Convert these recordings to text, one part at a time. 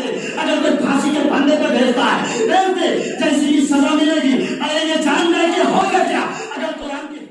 دے. اگر کوئی پھانسی کے پھندے پہ بھیجتا ہے بھیج دے, جیسی بھی سزا ملے گی. ارے یہ جان جائے کہ ہوگا کیا اگر قرآن کی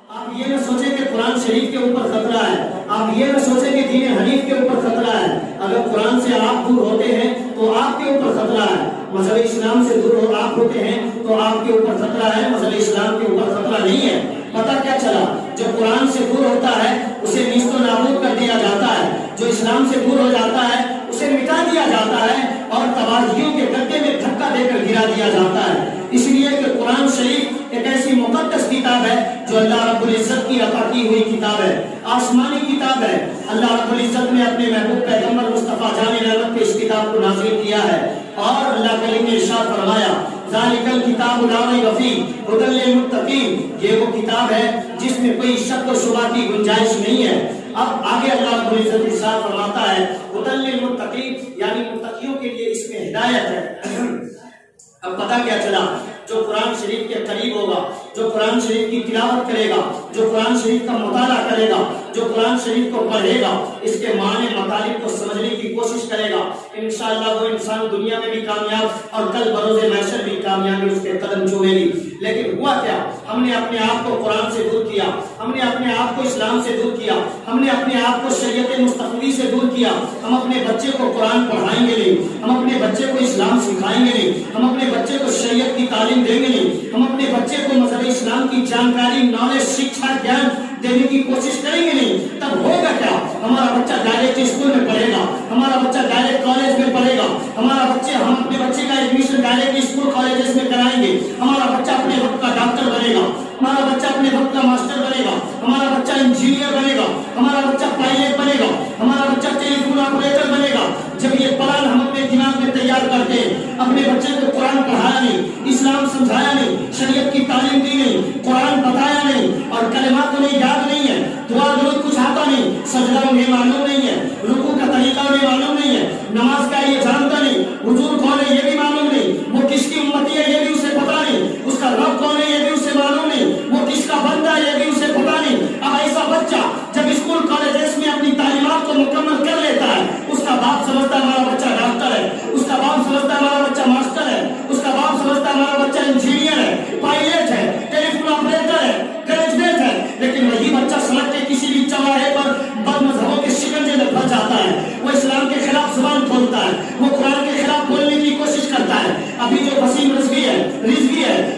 آپ یہ نہ سوچیں کہ قرآن شریف کے اوپر خطرہ ہے, آپ یہ نہ سوچیں کہ دین حنیف کے اوپر خطرہ ہے. اگر قرآن سے آپ دور ہوتے ہیں تو آپ کے اوپر خطرہ ہے. مذہب اسلام سے دور آپ ہوتے ہیں تو آپ کے اوپر خطرہ ہے, مذہب اسلام کے اوپر خطرہ نہیں ہے. پتہ کیا چلا, جو قرآن سے دور ہوتا ہے اسے نیست و نابود کر دیا جاتا ہے, جو اسلام سے دور ہو جاتا ہے اسے مٹا دیا جاتا ہے اور تباہیوں کے گڈھے میں دھکا دے کر گرا دیا جاتا ہے. اس لیے کہ قرآن شریف ایک ایسی مقدس کتاب ہے جو اللہ رب العزت کی عطا کی ہوئی کتاب ہے, آسمانی کتاب ہے. اللہ رب العزت نے اپنے محبوب پیغمبر مصطفیٰ جان رحمت پہ اس کتاب کو نازل کیا ہے اور اللہ کریم نے ارشاد فرمایا ذالک الکتاب لا ریب فیہ ھدی للمتقین, یہ وہ کتاب ہے جس میں کوئی شک و شبہ کی گنجائش نہیں ہے. اب آگے اللہ رب العزت ارشاد فرماتا ہے ھدی للمتقین, یعنی متقیوں کے لیے اس میں ہدایت ہے. اب پتہ کیا چلا, جو قرآن شریف کے قریب ہوگا, جو قرآن شریف کی تلاوت کرے گا, جو قرآن شریف کا مطالعہ کرے گا, جو قرآن شریف کو پڑھے گا, اس کے معنی مطالب کو سمجھنے کی کوشش کرے گا, انشاءاللہ وہ انسان دنیا میں بھی کامیاب اور کل بروز محشر بھی کامیابی اس کے قدم چومے گی. لیکن ہوا کیا, ہم نے اپنے آپ کو قرآن سے دور کیا, ہم نے اپنے آپ کو اسلام سے دور کیا, ہم نے اپنے آپ کو شریعت مصطفی سے دور کیا. ہم اپنے بچے کو قرآن پڑھائیں گے نہیں, ہم اپنے بچے کو اسلام سکھائیں گے نہیں, ہم اپنے بچے کو شریعت کی تعلیم دیں گے نہیں, ہم اپنے بچے کو مذہب اسلام کی جانکاری, نالج, شکشا, گیان دینے کی کوشش کریں گے نہیں. تب ہوگا کیا, ہمارا بچہ ڈائریکٹ اسکول میں پڑھے گا, ہمارا بچہ ڈائریکٹ کالج میں پڑھے گا, ہم اپنے بچے کا ایڈمیشن ڈائریکٹ اسکول کالجز میں کرائیں گے, ہمارا بچہ اپنے وقت کا ڈاکٹر بنے گا, ہمارا بچہ اپنے وقت کا ماسٹر بنے گا, ہمارا بچہ انجینئر بنے گا, ہمارا بچہ پائلٹ بنے گا, ہمارا بچہ ٹیلی فون آپریٹر بنے گا. جب یہ پلان ہم اپنے دماغ میں تیار کرتے ہیں, اپنے بچے کو قرآن پڑھایا نہیں, اسلام سمجھایا نہیں, شریعت کی تعلیم دی نہیں, قرآن بتایا نہیں اور کلمات انہیں یاد نہیں ہے, دعا درود کچھ آتا نہیں, سجدہ انہیں معلوم نہیں ہے, رکوع کا طریقہ انہیں معلوم نہیں ہے, نماز کا یہ جانتا نہیں, حضور کون ہے یہ بھی معلوم نہیں, وہ کس کی امتی ہے یہ بھی اسے پتا نہیں, اس کا رب کون ہے یہ بھی اسے معلوم نہیں, وہ کس کا بندہ ہے یہ بھی اسے پتا نہیں. اب ایسا بچہ جب اسکول کالجز میں اپنی تعلیمات کو مکمل کر لیتا ہے, اس کا باپ سمجھتا ہے ہمارا بچہ ڈاکٹر ہے, اس کا باپ سمجھتا ہے ہمارا بچہ ماسٹر ہے, اس کا باپ سمجھتا ہے ہمارا بچہ انجینئر ہے, پائلٹ ہے, ٹیلی فون آپریٹر ہے, گریجویٹ ہے. لیکن وہی بچہ سڑک کے کسی بھی چوراہے پر بد مذہبوں کے شکنجے میں پھنس جاتا ہے, وہ اسلام کے خلاف زبان کھولتا ہے, وہ قرآن کے خلاف بولنے کی کوشش کرتا ہے. ابھی جو وسیم رضوی ہے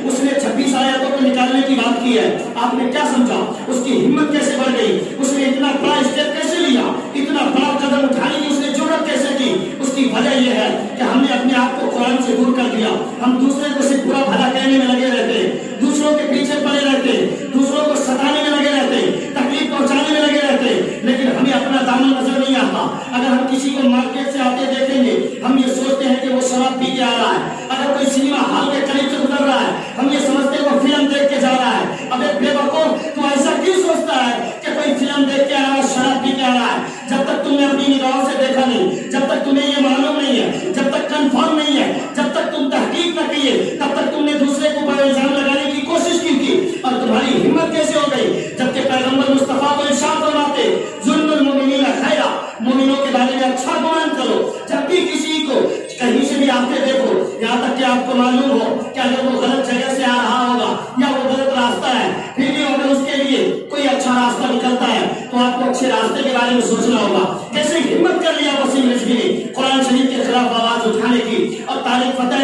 اس نے 26 آیاتوں کو نکالنے کی بات کی ہے, آپ نے کیا سمجھا, اس کی ہمت کیسے بڑھ گئی, اس نے اتنا بڑا اسٹیپ کیسے لیا, اتنا بڑا قدم اٹھانے کی اس نے جرأت کیسے کی. اس کی وجہ یہ ہے کہ ہم نے اپنے آپ کو قرآن سے دور کر دیا. ہم دوسرے کو صرف برا بھلا کہنے میں لگے رہتے, دوسروں کے پیچھے پڑے رہتے, دوسروں کو ستانے میں لگے رہتے, تکلیف پہنچانے میں لگے رہتے, لیکن ہمیں اپنا دامن نظر نہیں آتا. اگر ہم کسی کو مارکیٹ سے آتے دیکھیں گے, ہم یہ سوچتے ہیں کہ وہ شراب پی کے آ رہا ہے. اگر کوئی سنیما ہال کے قریب سے گزر رہا ہے, ہم یہ سمجھتے ہیں وہ فلم دیکھ کے جا رہا ہے. اب ایک بے وقوف تو ایسا کیوں سوچتا ہے کہ کوئی فلم دیکھ کے آ رہا ہے, شراب پی کے آ رہا ہے؟ جب تک تم نے اپنی نگاہوں سے دیکھا نہیں, جب تک تمہیں یہ معلوم نہیں ہے, جب تک کنفرم نہیں ہے, جب تک تم تحقیق نہ کیے, تب تک تم نے دوسرے کو پر الزام لگانے کی کوشش کی. اور تمہاری ہمت کیسے ہو گئی, جبکہ پیغمبر مصطفیٰ کو ارشاد فرماتے ظلم المؤمنین خیرا, مومنوں کے بارے میں اچھا گمان کرو. جب بھی کسی کو کہیں سے بھی آتے دیکھو, یہاں تک کہ آپ کو معلوم ہو کہ اگر وہ غلط جگہ سے آ رہا ہوگا یا وہ غلط راستہ ہے, پھر بھی اگر اس کے لیے کوئی اچھا راستہ نکلتا ہے تو آپ کو اچھے راستے کے بارے میں سوچنا ہوگا. کیسے ہمت کر لیا وسیم رضوی نے قرآن شریف کے خلاف آواز اٹھانے کی. اور طارق فتح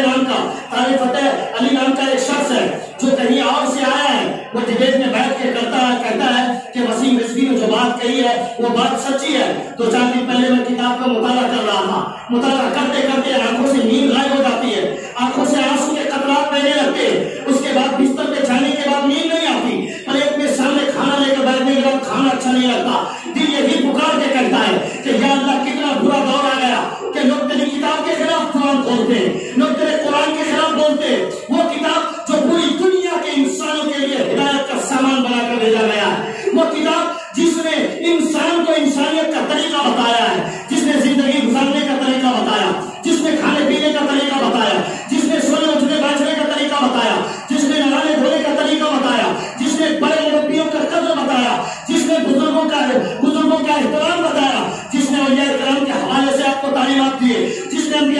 علی نام کا ایک شخص ہے جو کہیں اور سے آیا ہے, وہ ڈبیٹ میں بیٹھ کے کہتا ہے کہ وسیم رضوی نے جو بات کہی ہے وہ بات سچی ہے. 2-4 دن پہلے میں کتاب کا مطالعہ کر رہا تھا, مطالعہ کرتے کرتے آنکھوں سے نیند غائب ہو جاتی ہے, آنکھوں سے آنسو کے قطرات بہنے لگتے ہیں. اس کے بعد بستر پہ جانے کے بعد نیند نہیں آتی, پلیٹ میں سامنے کھانا لے کر بیٹھنے کے بعد کھانا اچھا نہیں لگتا. دل یہی پکار کے کہتا ہے کہ یا اللہ کتنا برا دور آ گیا کہ لوگ تیری کتاب کے خلاف قرآن کھولتے ہیں, لوگ تیرے قرآن کے خلاف بولتے ہیں. وہ کتاب جو پوری دنیا کے انسانوں کے لیے ہدایت کا سامان بنا کر بھیجا گیا ہے, وہ کتاب جس نے انسان کو انسانیت کا طریقہ بتایا ہے, جس نے زندگی گزارنے کا طریقہ بتایا, جس نے کھانے پینے کا طریقہ بتایا, جس نے سونے اٹھنے بیٹھنے کا طریقہ بتایا, جس نے نہانے دھونے کا طریقہ بتایا, جس نے بڑے مربیوں کا قدر بتایا, جس نے بزرگوں کا احترام بتایا,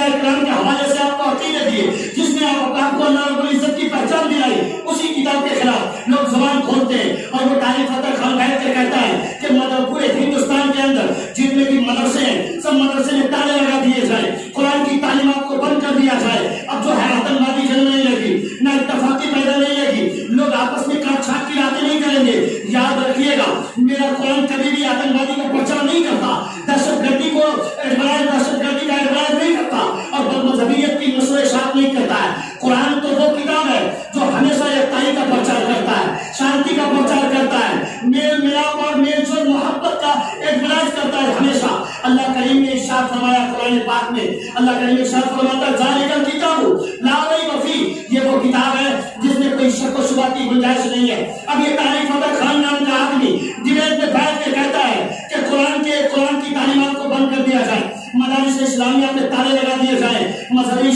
انبیاء کرام کے حوالے سے آپ کو عقیدے دیے، جس نے آپ کو اللہ رب العزت کی پہچان دلائی، اسی کتاب کے خلاف لوگ زبان کھولتے ہیں. اور وہ طارق فتح خان بیٹھ کے کہتا ہے کہ پورے ہندوستان کے اندر جتنے بھی مدرسے ہیں سب مدرسے میں تالے لگا دیے جائے، قرآن کی تعلیمات کو بند کر دیا جائے. اب جو ہے آتنوادی جنگ نہیں لگی، نہ اتفاقی پیدا نہیں لگی، لوگ آپس میں کاٹ چھانٹ کی باتیں نہیں کریں گے. یاد رکھیے گا میرا قرآن کبھی بھی آتنوادی کا پرچار نہیں کرتا، دہشت گردی کو دہشت گردی کا اعتراض نہیں کرتا، اور بد مذہبیت کی نشر و اشاعت نہیں کرتا ہے. قرآن تو وہ کتاب ہے جو ہمیشہ یکتائی کا پرچار کرتا ہے، شانتی کا پرچار کرتا ہے، میل ملاپ اور میل جول محبت کا اعتراض کرتا ہے ہمیشہ. اللہ کریم نے ارشاد فرمایا قرآن پاک میں، اللہ کریم نے ارشاد فرماتا ہے ذالک الکتاب لا ریب فیہ، یہ وہ کتاب ہے جس میں کوئی شک و شبہ کی گنجائش نہیں ہے. اب یہ طارق فتح خان نام کا آدمی ڈبیٹ میں بیٹھ کے کہتا ہے کہ قرآن کی تعلیمات کو بند کر دیا جائے، مدارس اسلامیہ پہ تالے لگا دیے جائیں، مذہب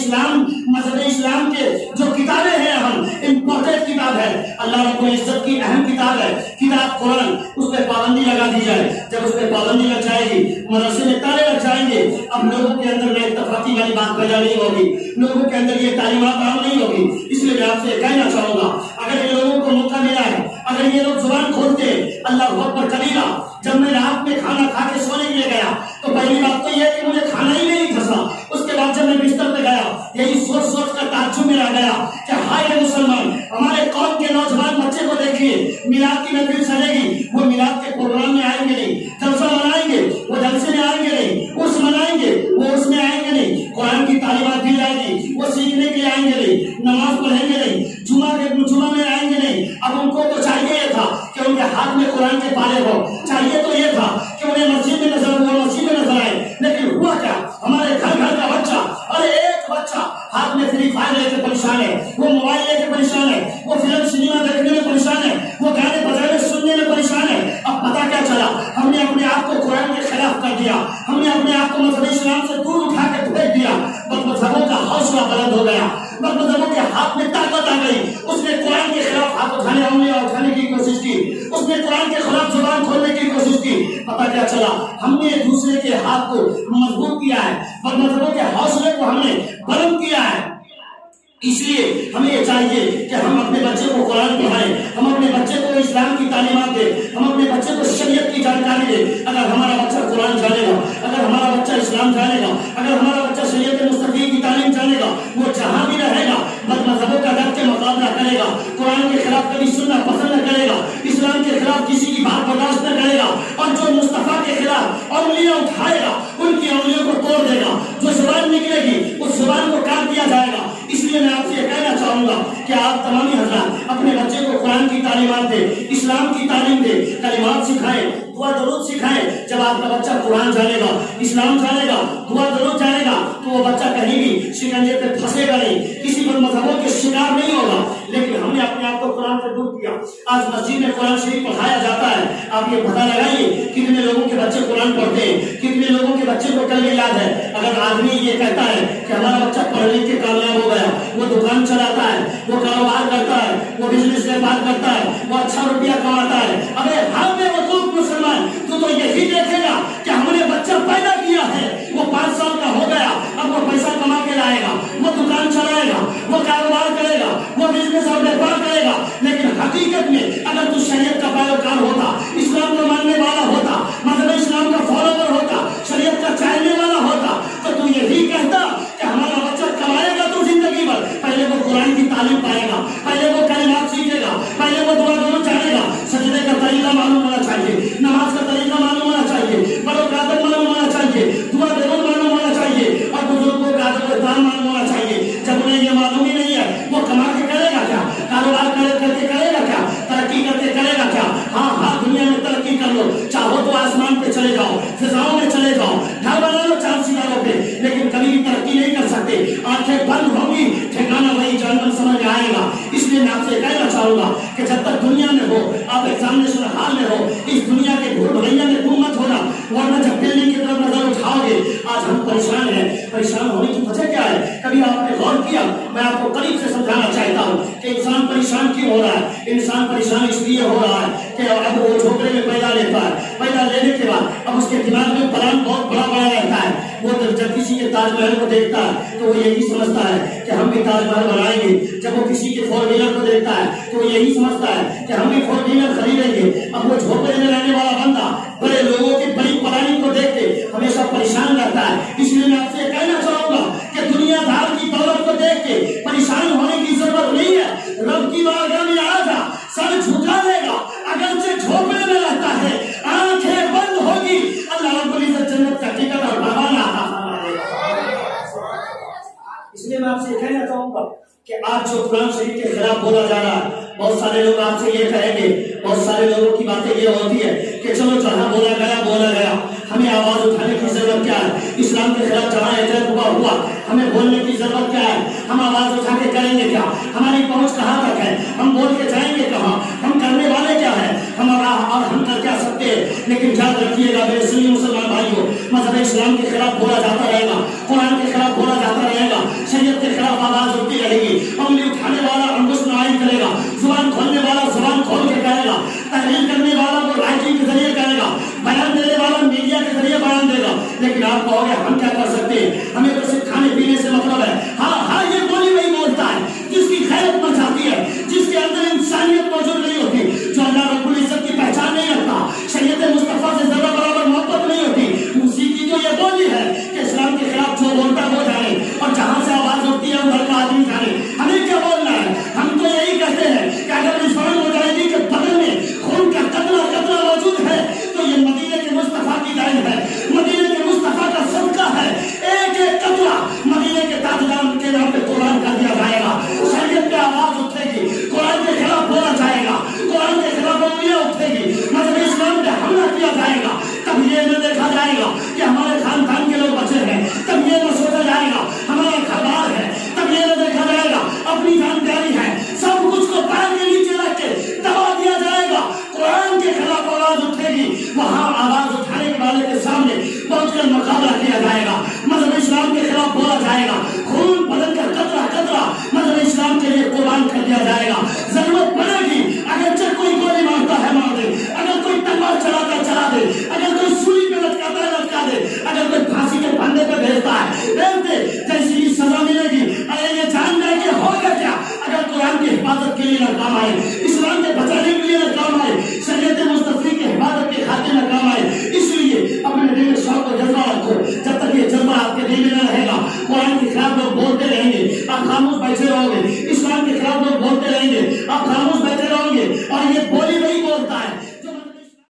اسلام کے جو کتابیں ہیں اہم امپورٹنٹ کتاب ہے، اللہ رب العزت کی اہم کتاب ہے کتاب قرآن، اس پہ پابندی لگا دی جائے. جب اس پہ پابندی لگ جائے گی، مدرسے میں تالے لگ جائیں گے، اب لوگوں کے اندر میں اتفاقی والی بات پیدا نہیں ہوگی، لوگوں کے اندر یہ تعلیمات عام نہیں ہوگی. اس لیے میں آپ سے کہنا چاہوں گا اگر یہ لوگوں کو موقع ملا ہے، اگر یہ لوگ زبان کھولتے اللہ اکبر کبیرہ. جب میں رات میں کھانا کھا کے سونے کے لیے گیا تو پہلی بات تو یہ کہ مجھے کھانا ہی نہیں دھسا. اس کے بعد جب میں بستر پہ گیا یہی سوچ کر تعجب میں رہ گیا کہ ہائے مسلمان، ہمارے قوم کے نوجوان بچے کو دیکھیے، میلاد کی محفل چلے گی، وہ میلاد کے پروگرام میں آئیں گے نہیں، جلسہ منائیں گے وہ جلسے میں آئیں گے نہیں، عرس منائیں گے وہ عرس میں آئیں گے نہیں، قرآن کی تعلیمات دی جائے گی وہ سیکھنے کے لیے آئیں گے نہیں، نماز پڑھیں گے نہیں، جمعہ میں آئیں گے نہیں. اب ان کو تو چاہیے یہ تھا کہ ان کے ہاتھ میں قرآن کے پالے ہو، چاہیے تو یہ تھا کہ انہیں مسجد میں نظر آئے، لیکن ہوا کیا؟ ہمارے گھر کا بچہ، ارے ایک بچہ ہاتھ میں فری فائر لے کے پریشان ہے، وہ موبائل لے کے پریشان ہے، وہ فلم سنیما دیکھنے میں پریشان ہے، وہ گانے بجانے سننے میں پریشان ہے. اب پتا کیا چلا؟ ہم نے اپنے آپ کو قرآن کے خلاف کر دیا، ہم نے اپنے آپ کو مذہب اسلام سے دور اٹھا کے پھینک دیا. بد مذہبوں کا حوصلہ بلند ہو گیا، بد مذہبوں کے ہاتھ میں طاقت آ گئی. اس نے قرآن کے خلاف ہاتھ اٹھانے کی کوشش کی، اس نے قرآن کے خلاف زبان کھولنے کی کوشش کی. پتا کیا چلا؟ ہم نے دوسرے کے ہاتھ کو مضبوط کیا ہے، بد مذہبوں کے حوصلے کو ہم نے بلند کیا ہے. اس لیے ہمیں یہ چاہیے کہ ہم اپنے بچے کو قرآن پڑھائیں، ہم اپنے بچے کو اسلام کی تعلیمات دیں، ہم اپنے بچے کو شریعت کی جانکاری دیں. اگر ہمارا بچہ قرآن جانے گا، اگر ہمارا بچہ اسلام جانے گا، اگر ہمارا بچہ شریعت مستقیم کی تعلیم جانے گا، وہ جہاں بھی رہے گا بد مذہبوں کا ڈٹ کے مقابلہ کرے گا، قرآن کے خلاف کبھی سننا پسند نہ کرے گا، اسلام کے خلاف کسی کی بات برداشت نہ کرے گا، اور جو مصطفیٰ کے خلاف انگلیاں اٹھائے گا ان کی انگلیوں کو توڑ دے گا. جو زبان نکلے گی اس زبان کو کاٹ دیا جائے گا. اس لیے میں آپ سے یہ کہنا چاہوں گا کہ آپ تمام حضرات اپنے بچے کو قرآن کی تعلیمات دیں، اسلام کی تعلیم دیں، کلمات سکھائیں، دعا درود سکھائیں. جب آپ کا بچہ قرآن جانے گا، اسلام جانے گا، دعا درود جانے گا تو وہ بچہ کہیں بھی شکنجے پہ پھنسے گا نہیں، کسی بد مذہبوں کے شکار نہیں ہوگا. لیکن ہم نے اپنے آپ کو قرآن سے دور کیا. آج مسجد میں قرآن شریف پڑھایا جاتا ہے، آپ یہ پتہ لگائیے کتنے لوگوں کے بچے قرآن پڑھتے ہیں، کتنے لوگوں کے بچے کو کلمے یاد ہے. اگر آدمی یہ کہتا ہے کہ ہمارا بچہ پڑھ لکھ کے کامیاب ہو گیا، وہ دکان چلاتا ہے، وہ کاروبار کرتا ہے، وہ بزنس ویپار کرتا ہے، وہ اچھا روپیہ کماتا ہے، ارے ہم نے وقوف مسلمان تو یہی دیکھے گا کہ ہم نے بچہ پیدا کیا ہے، وہ 5 سال کا ہو گیا، اب وہ پیسہ کما کے لائے گا، وہ دکان چلائے گا، وہ کاروبار کرے گا، وہ بزنس اور ویپار کرے گا. لیکن حقیقت میں اگر تو شریعت کا پیروکار ہوتا، اسلام کو ماننے والا ہوتا، مذہب اسلام کا فالوور ہوتا، شریعت کا چاہنے والا ہوتا، تو یہی کہتا کہ ہمارا بچہ کمائے گا تو زندگی بھر پہلے وہ قرآن کی تعلیم پائے گا، پہلے وہ کلمات سیکھے گا، پہلے وہ دعا درود جانے گا، سجدے کا طریقہ معلوم ہونا چاہیے، نماز کا طریقہ معلوم ہونا چاہیے، بڑوں کا ادب معلوم ہونا چاہیے، دعا درود معلوم ہونا چاہیے، اور بزرگوں کا ادب و احترام معلوم ہونا چاہیے. جب انہیں یہ معلوم ہی نہیں ہے وہ کما کے کرے گا کیا؟ کاروبار کر کے کرے گا کیا؟ ترقی کر کے کرے گا کیا؟ ہاں دنیا میں ترقی کر لو، چاہو تو آسمان پہ چلے جاؤ، فضاؤں میں چلے جاؤ، گھر بنا لو چاند ستاروں پہ، لیکن کبھی بھی ترقی نہیں کر سکتے. آنکھیں بند ہوں گی، ٹھکانا وہی جہنم سمجھ میں آئے گا. اس لیے میں آپ سے کہنا چاہوں گا کہ جب تک دنیا میں ہو، آپ ایگزامینیشن حال میں ہو، اس دنیا کے بھول بھلیا میں گم مت ہونا، ورنہ جب بلڈنگ کی طرف نظر اٹھاؤ گے. آج ہم پریشان ہیں، پریشان ہونے کی وجہ کیا ہے؟ کبھی آپ نے غور کیا؟ میں آپ کو قریب سے سمجھانا چاہتا ہوں کہ انسان پریشان کیوں ہو رہا ہے. انسان پریشان اس لیے ہو رہا ہے کہ اب وہ جھوپڑے میں پیدا لیتا ہے، پیدا لینے کے بعد اب اس کے دماغ میں پلان بہت بڑا رہتا ہے. وہ جب کسی کے تاج محل کو دیکھتا ہے تو وہ یہی سمجھتا ہے کہ ہم بھی تاج محل بنائیں گے. جب وہ کسی کے 4 ویلر کو دیکھتا ہے تو وہ یہی سمجھتا ہے کہ ہم بھی 4 ویلر خریدیں گے. اب وہ جھوپڑے میں رہنے والا بندہ بڑے لوگوں کی بڑی پلاننگ کو دیکھ کے ہمیشہ پریشان رہتا ہے. اس لیے میں آپ سے کہنا چاہوں گا کہ دنیا دار کی دولت کو دیکھ کے پریشان ہونے کی ضرورت نہیں ہے. رب کی بارگاہ میں آ جا, سر جھکا لے گا, اگرچہ جھوپڑے میں رہتا ہے, آنکھیں بند ہوگی, اللہ رب العزت جنت کا ٹکٹ اور بھگوانا عطا فرما دے گا. اس لیے میں آپ سے کہنا چاہوں گا کہ آج جو قرآن شریف کے خلاف بولا جا رہا ہے, بہت سارے لوگ آپ سے یہ کہیں گے, بہت سارے لوگوں کی باتیں یہ ہوتی ہے کہ چلو جہاں بولا گیا, ہمیں آواز اٹھانے کی ضرورت کیا ہے؟ اسلام کے خلاف جہاں احتجاج ہوا ہمیں بولنے کی ضرورت کیا ہے؟ ہم آواز اٹھا کے کریں گے کیا؟ ہماری پہنچ کہاں تک ہے؟ ہم بول کے جائیں گے کہاں؟ ہم کرنے والے کیا ہیں؟ ہم کر کیا سکتے ہیں؟ لیکن یاد رکھیے گا میرے سنی مسلمان بھائیوں, مذہب اسلام کے خلاف بولا جاتا رہے گا, قرآن کے خلاف بولا جاتا رہے گا, شریعت کے خلاف آواز اٹھتی رہے گی. انگلی اٹھانے والا انگوش نمائی کرے گا, زبان کھولنے والا زبان کھول کے کہے گا, تحریر کرنے والا وہ رائٹنگ کے ذریعے کہے گا, بیان دینے والا میڈیا کے ذریعے بیان دے گا. لیکن آپ کہو گے ہم کیا کر سکتے ہیں؟ ہمیں تو صرف کھانے پینے سے مطلب ہے. ہاں یہ بولی وہی بولتا ہے جس کی غیرت مر جاتی ہے, جس کے اندر انسانیت موجود نہیں ہوتی, جو اللہ رب العزت کی پہچان نہیں رکھتا, شریعت مصطفیٰ سے ذرہ برابر محبت نہیں ہوتی, اسی کی تو یہ بولی ہے کہ اسلام کے خلاف جو بولتا ہے وہ جانے, اور جہاں سے آواز اٹھتی ہے ادھر کا آدمی جانے. ہمیں کیا بولنا ہے؟ ہم تو یہی کہتے ہیں کہ اگر مسلمان مجاہدین کے بدن میں خون کا قطرہ موجود ہے تو یہ مدینے کے مصطفیٰ کی دین ہے, مدینے کے مصطفیٰ کا صدقہ ہے. ایک ایک قطرہ مدینے کے تاجدار کے نام پہ قربان کر دیا جائے گا. شریعت پہ آواز اٹھے گی, قرآن کے خلاف بولا جائے گا, قرآن کے خلاف انگلیاں اٹھے گی, مذہب اسلام پہ حملہ کیا جائے گا. تب یہ نہ دیکھا جائے گا کہ ہمارے خاندان کے لوگ بچے ہیں, تب یہ نہ سوچا جائے گا ہمارا گھر بار ہے, تب یہ نہ دیکھا جائے گا اپنی جانکاری ہے, سب کچھ کو پیر کے نیچے رکھ کے دبا دیا جائے گا. قرآن کے خلاف آواز اٹھے گی, وہاں آواز اٹھانے والے کے سامنے پہنچ کر مقابلہ کیا جائے گا, مذہب اسلام کے خلاف بولا جائے گا, خون بدن کا قطرہ مذہب اسلام کے لیے قربان کر دیا جائے گا. ضرورت پڑے گی اگرچہ کوئی گولی مارتا ہے مار دے, اگر کوئی تلوار چلا دے, اگر کوئی سولی پہ لٹکاتا ہے لٹکا دے, اگر کوئی پھانسی کے پھندے پہ بھیجتا ہے بھیج دے, جیسی ہی سزا ملے گی. ارے یہ جان جائے کہ ہوگا کیا اگر قرآن کی حفاظت کے لیے نہ کام آئے, اسلام کے بچانے کے لیے نہ کام آئے, شریعت مصطفی کی حفاظت کے خاطر نہ کام آئے. اس لیے اپنے دل میں شوق و جذبہ رکھو. جب تک یہ جذبہ آپ کے دل میں نہ رہے گا قرآن کے خلاف لوگ بولتے رہیں گے, آپ خاموش بیٹھے